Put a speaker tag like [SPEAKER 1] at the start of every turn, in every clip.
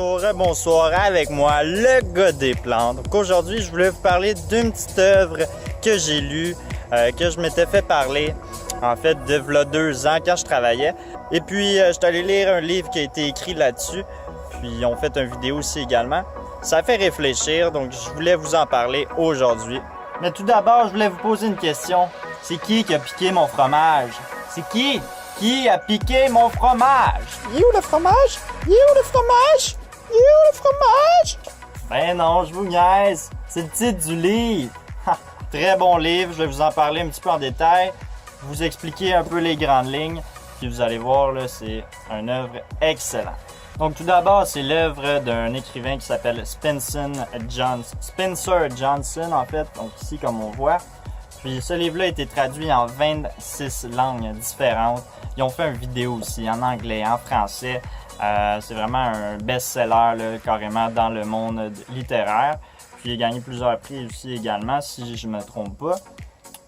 [SPEAKER 1] bonjour, bonsoir, avec moi, le gars des plantes. Donc aujourd'hui, je voulais vous parler d'une petite œuvre que j'ai lue, que je m'étais fait parler, en fait, de v'là 2 ans quand je travaillais. Et puis, je suis allé lire un livre qui a été écrit là-dessus, puis on fait une vidéo aussi également. Ça fait réfléchir, donc je voulais vous en parler aujourd'hui. Mais tout d'abord, je voulais vous poser une question. C'est qui a piqué mon fromage? C'est qui? Qui a piqué mon fromage? Il est où le fromage? Il est où le fromage? Il est où le fromage? Ben non, je vous niaise. C'est le titre du livre. Très bon livre, je vais vous en parler un petit peu en détail, vous expliquer un peu les grandes lignes, puis vous allez voir, là, c'est une œuvre excellente. Donc tout d'abord, c'est l'œuvre d'un écrivain qui s'appelle Spencer Johnson, en fait, donc ici comme on voit. Puis ce livre-là a été traduit en 26 langues différentes. Ils ont fait une vidéo aussi en anglais, en français. C'est vraiment un best-seller là, carrément dans le monde littéraire. Puis il a gagné plusieurs prix aussi également, si je ne me trompe pas.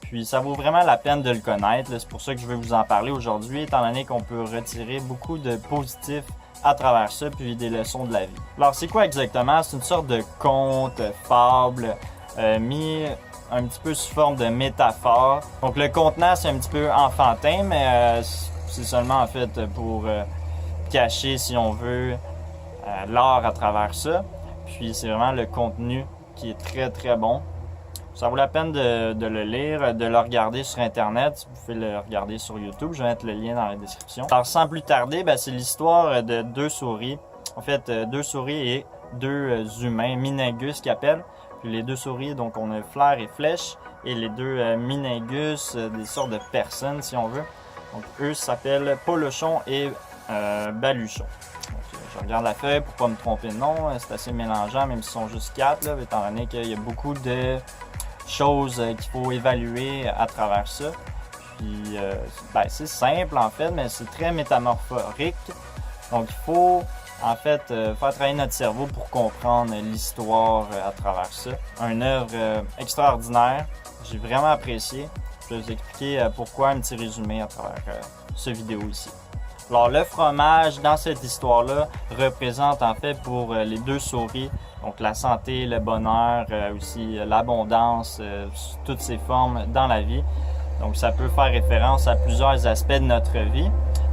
[SPEAKER 1] Puis ça vaut vraiment la peine de le connaître. C'est pour ça que je vais vous en parler aujourd'hui, étant donné qu'on peut retirer beaucoup de positifs à travers ça, puis des leçons de la vie. Alors c'est quoi exactement? C'est une sorte de conte, fable, mis un petit peu sous forme de métaphore. Donc le contenant, c'est un petit peu enfantin, mais c'est seulement en fait pour cacher, si on veut, l'art à travers ça. Puis c'est vraiment le contenu qui est très très bon. Ça vaut la peine de le lire, de le regarder sur Internet. Vous pouvez le regarder sur YouTube. Je vais mettre le lien dans la description. Alors sans plus tarder, c'est l'histoire de 2 souris. En fait, 2 souris et 2 humains, Minengus qu'ils appellent. Puis les 2 souris, donc on a Flair et Flèche. Et les 2 Minengus, des sortes de personnes si on veut. Donc eux s'appellent Polochon et Baluchon. Donc, je regarde la feuille pour pas me tromper de nom. C'est assez mélangeant, même s'ils sont juste 4, là, étant donné qu'il y a beaucoup de choses qu'il faut évaluer à travers ça. Puis c'est simple en fait, mais c'est très métamorphorique. Donc il faut en fait faire travailler notre cerveau pour comprendre l'histoire à travers ça. Une œuvre extraordinaire, j'ai vraiment apprécié. Je vais vous expliquer pourquoi, un petit résumé à travers cette vidéo ici. Alors le fromage dans cette histoire-là représente en fait pour les 2 souris, donc la santé, le bonheur, aussi l'abondance, toutes ces formes dans la vie. Donc ça peut faire référence à plusieurs aspects de notre vie.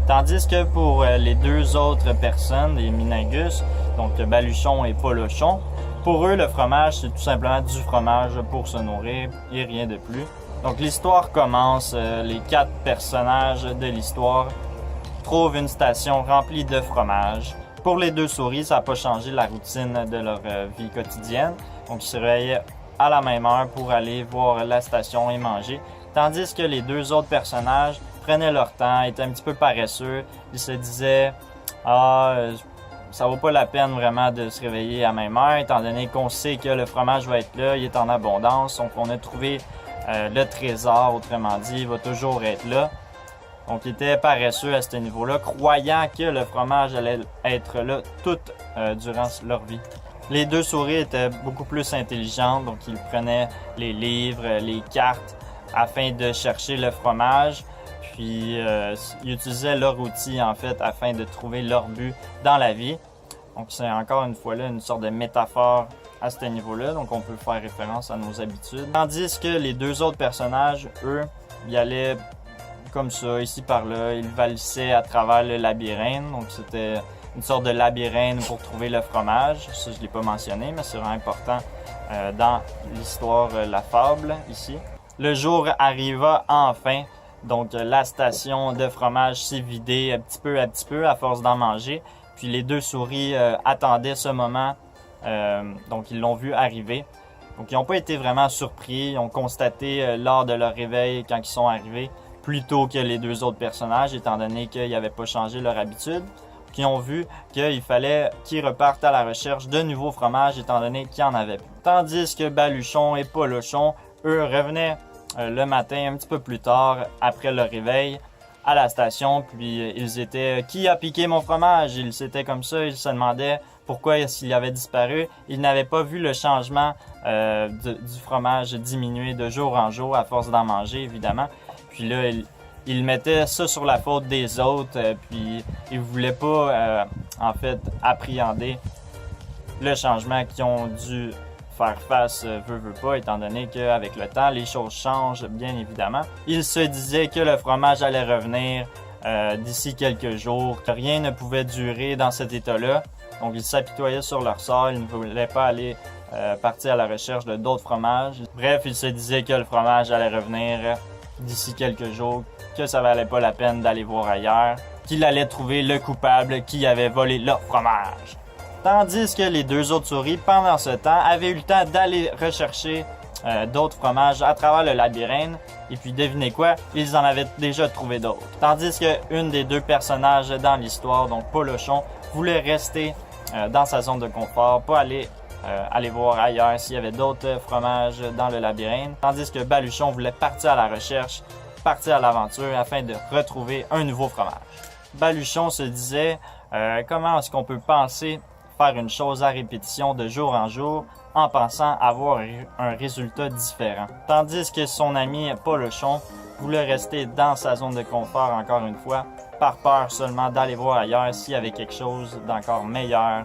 [SPEAKER 1] Tandis que pour les 2 autres personnes, les Minengus, donc Baluchon et Polochon, pour eux le fromage c'est tout simplement du fromage pour se nourrir et rien de plus. Donc l'histoire commence, les 4 personnages de l'histoire trouvent une station remplie de fromage. Pour les 2 souris, ça n'a pas changé la routine de leur vie quotidienne. Donc ils se réveillaient à la même heure pour aller voir la station et manger. Tandis que les 2 autres personnages prenaient leur temps, étaient un petit peu paresseux. Ils se disaient « ça vaut pas la peine vraiment de se réveiller à la même heure, étant donné qu'on sait que le fromage va être là, il est en abondance. Donc on a trouvé le trésor, autrement dit, il va toujours être là. » Donc, ils étaient paresseux à ce niveau-là, croyant que le fromage allait être là toute durant leur vie. Les 2 souris étaient beaucoup plus intelligentes, donc ils prenaient les livres, les cartes, afin de chercher le fromage. Puis, ils utilisaient leur outil, en fait, afin de trouver leur but dans la vie. Donc, c'est encore une fois là une sorte de métaphore à ce niveau-là, donc on peut faire référence à nos habitudes. Tandis que les 2 autres personnages, eux, ils allaient comme ça, ici par là, ils valissaient à travers le labyrinthe. Donc c'était une sorte de labyrinthe pour trouver le fromage. Ça, je ne l'ai pas mentionné, mais c'est vraiment important dans l'histoire, la fable ici. Le jour arriva enfin. Donc la station de fromage s'est vidée à petit peu à force d'en manger. Puis les 2 souris attendaient ce moment. Donc ils l'ont vu arriver. Donc ils n'ont pas été vraiment surpris. Ils ont constaté lors de leur réveil quand ils sont arrivés, plus tôt que les 2 autres personnages, étant donné qu'ils n'avaient pas changé leur habitude, qui ont vu qu'il fallait qu'ils repartent à la recherche de nouveaux fromages, étant donné qu'il n'y en avait plus. Tandis que Baluchon et Polochon, eux, revenaient le matin, un petit peu plus tard, après leur réveil, à la station, puis ils étaient « Qui a piqué mon fromage? » Ils étaient comme ça, ils se demandaient pourquoi s'il avait disparu. Ils n'avaient pas vu le changement du fromage diminuer de jour en jour à force d'en manger, évidemment. Puis là, ils mettaient ça sur la faute des autres, puis ils voulaient pas, en fait, appréhender le changement qu'ils ont dû faire face veut pas, étant donné qu'avec le temps, les choses changent, bien évidemment. Ils se disaient que le fromage allait revenir d'ici quelques jours, que rien ne pouvait durer dans cet état-là. Donc, ils s'apitoyaient sur leur sort, ils ne voulaient pas aller partir à la recherche de d'autres fromages. Bref, ils se disaient que le fromage allait revenir d'ici quelques jours, que ça valait pas la peine d'aller voir ailleurs, qu'il allait trouver le coupable qui avait volé leur fromage. Tandis que les deux autres souris, pendant ce temps, avaient eu le temps d'aller rechercher d'autres fromages à travers le labyrinthe. Et puis, devinez quoi? Ils en avaient déjà trouvé d'autres. Tandis qu'une des deux personnages dans l'histoire, donc Polochon, voulait rester dans sa zone de confort, pas aller voir ailleurs s'il y avait d'autres fromages dans le labyrinthe. Tandis que Baluchon voulait partir à la recherche, partir à l'aventure afin de retrouver un nouveau fromage. Baluchon se disait comment est-ce qu'on peut penser faire une chose à répétition de jour en jour en pensant avoir un résultat différent. Tandis que son ami Polochon voulait rester dans sa zone de confort encore une fois, par peur seulement d'aller voir ailleurs s'il y avait quelque chose d'encore meilleur.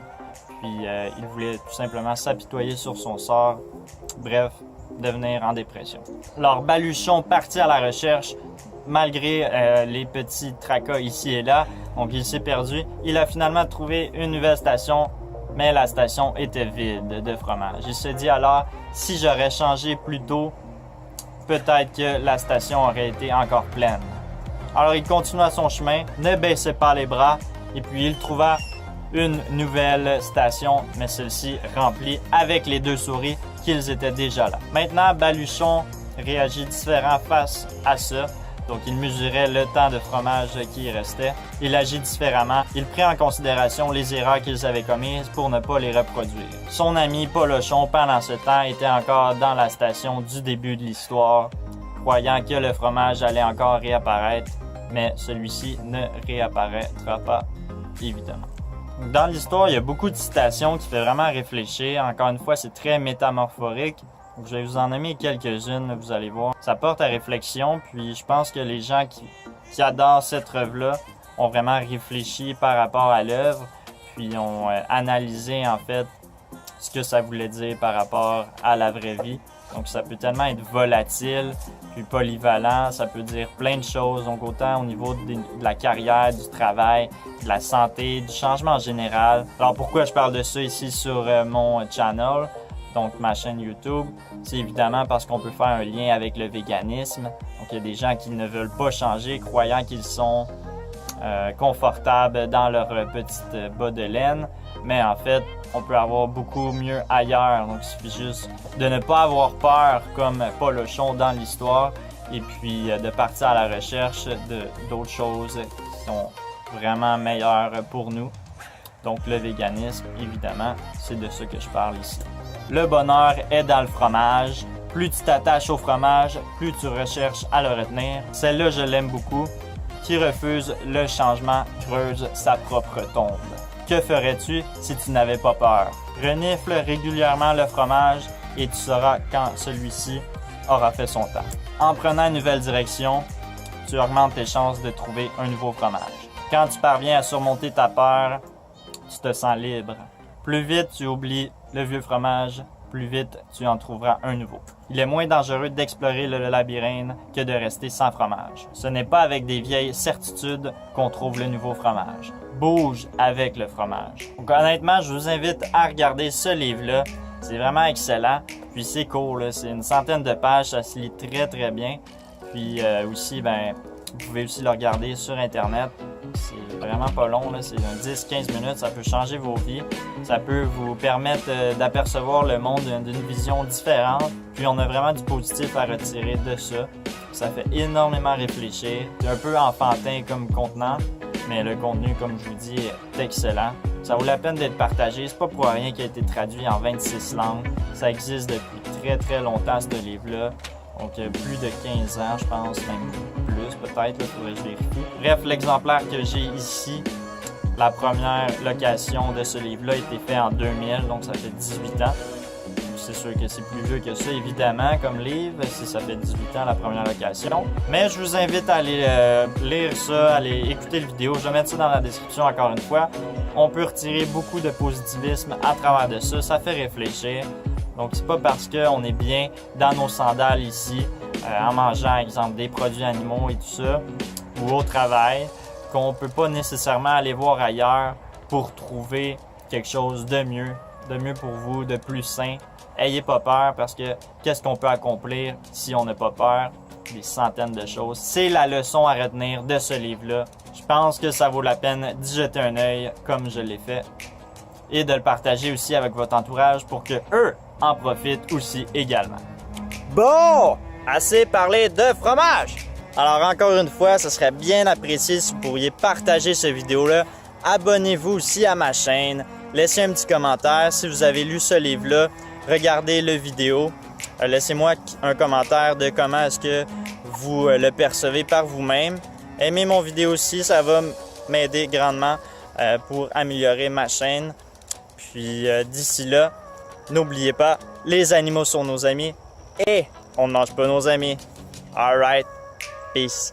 [SPEAKER 1] Puis il voulait tout simplement s'apitoyer sur son sort, bref, devenir en dépression. Alors Baluchon partit à la recherche, malgré les petits tracas ici et là, donc il s'est perdu. Il a finalement trouvé une nouvelle station, mais la station était vide de fromage. Il se dit alors, si j'aurais changé plus tôt, peut-être que la station aurait été encore pleine. Alors il continua son chemin, ne baissait pas les bras, et puis il trouva une nouvelle station, mais celle-ci remplie avec les deux souris qu'ils étaient déjà là. Maintenant, Baluchon réagit différent face à ça. Donc, il mesurait le temps de fromage qui restait. Il agit différemment. Il prit en considération les erreurs qu'ils avaient commises pour ne pas les reproduire. Son ami Polochon, pendant ce temps, était encore dans la station du début de l'histoire, croyant que le fromage allait encore réapparaître, mais celui-ci ne réapparaîtra pas, évidemment. Dans l'histoire, il y a beaucoup de citations qui fait vraiment réfléchir. Encore une fois, c'est très métamorphorique. Je vais vous en nommer quelques-unes, vous allez voir. Ça porte à réflexion, puis je pense que les gens qui adorent cette œuvre-là ont vraiment réfléchi par rapport à l'œuvre, puis ont analysé en fait ce que ça voulait dire par rapport à la vraie vie. Donc ça peut tellement être volatile, puis polyvalent, ça peut dire plein de choses, donc autant au niveau de la carrière, du travail, de la santé, du changement en général. Alors pourquoi je parle de ça ici sur mon channel? Donc ma chaîne YouTube, c'est évidemment parce qu'on peut faire un lien avec le véganisme. Donc il y a des gens qui ne veulent pas changer, croyant qu'ils sont confortables dans leur petite bas de laine. Mais en fait, on peut avoir beaucoup mieux ailleurs. Donc il suffit juste de ne pas avoir peur comme Polochon dans l'histoire et puis de partir à la recherche d'autres choses qui sont vraiment meilleures pour nous. Donc le véganisme, évidemment, c'est de ça que je parle ici. Le bonheur est dans le fromage. Plus tu t'attaches au fromage, plus tu recherches à le retenir. Celle-là, je l'aime beaucoup. Qui refuse le changement creuse sa propre tombe. Que ferais-tu si tu n'avais pas peur? Renifle régulièrement le fromage et tu sauras quand celui-ci aura fait son temps. En prenant une nouvelle direction, tu augmentes tes chances de trouver un nouveau fromage. Quand tu parviens à surmonter ta peur, tu te sens libre. Plus vite tu oublies le vieux fromage, plus vite tu en trouveras un nouveau. Il est moins dangereux d'explorer le labyrinthe que de rester sans fromage. Ce n'est pas avec des vieilles certitudes qu'on trouve le nouveau fromage. Bouge avec le fromage. Donc honnêtement, je vous invite à regarder ce livre-là. C'est vraiment excellent. Puis c'est court, c'est une centaine de pages, ça se lit très très bien. Puis aussi, vous pouvez aussi le regarder sur Internet. C'est vraiment pas long, c'est 10-15 minutes, ça peut changer vos vies. Ça peut vous permettre d'apercevoir le monde d'une vision différente. Puis on a vraiment du positif à retirer de ça. Ça fait énormément réfléchir. C'est un peu enfantin comme contenant, mais le contenu, comme je vous dis, est excellent. Ça vaut la peine d'être partagé. C'est pas pour rien qu'il a été traduit en 26 langues. Ça existe depuis très très longtemps, ce livre-là. Donc plus de 15 ans, je pense, même plus peut-être, il faudrait que je vérifie. Bref, l'exemplaire que j'ai ici, la première location de ce livre-là a été fait en 2000, donc ça fait 18 ans. c'est sûr que c'est plus vieux que ça, évidemment, comme livre, si ça fait 18 ans la première location. Mais je vous invite à aller lire ça, à aller écouter la vidéo. Je vais mettre ça dans la description encore une fois. On peut retirer beaucoup de positivisme à travers de ça. Ça fait réfléchir. Donc, c'est pas parce qu'on est bien dans nos sandales ici, en mangeant, exemple, des produits animaux et tout ça, ou au travail, qu'on peut pas nécessairement aller voir ailleurs pour trouver quelque chose de mieux pour vous, de plus sain. Ayez pas peur parce que qu'est-ce qu'on peut accomplir si on n'a pas peur? Des centaines de choses. C'est la leçon à retenir de ce livre-là. Je pense que ça vaut la peine d'y jeter un œil comme je l'ai fait et de le partager aussi avec votre entourage pour que eux en profitent aussi également. Bon! Assez parlé de fromage! Alors encore une fois, ce serait bien apprécié si vous pourriez partager cette vidéo-là. Abonnez-vous aussi à ma chaîne. Laissez un petit commentaire si vous avez lu ce livre-là. Regardez la vidéo. Laissez-moi un commentaire de comment est-ce que vous le percevez par vous-même. Aimez mon vidéo aussi, ça va m'aider grandement pour améliorer ma chaîne. Puis d'ici là, n'oubliez pas, les animaux sont nos amis et on ne mange pas nos amis. Alright, peace.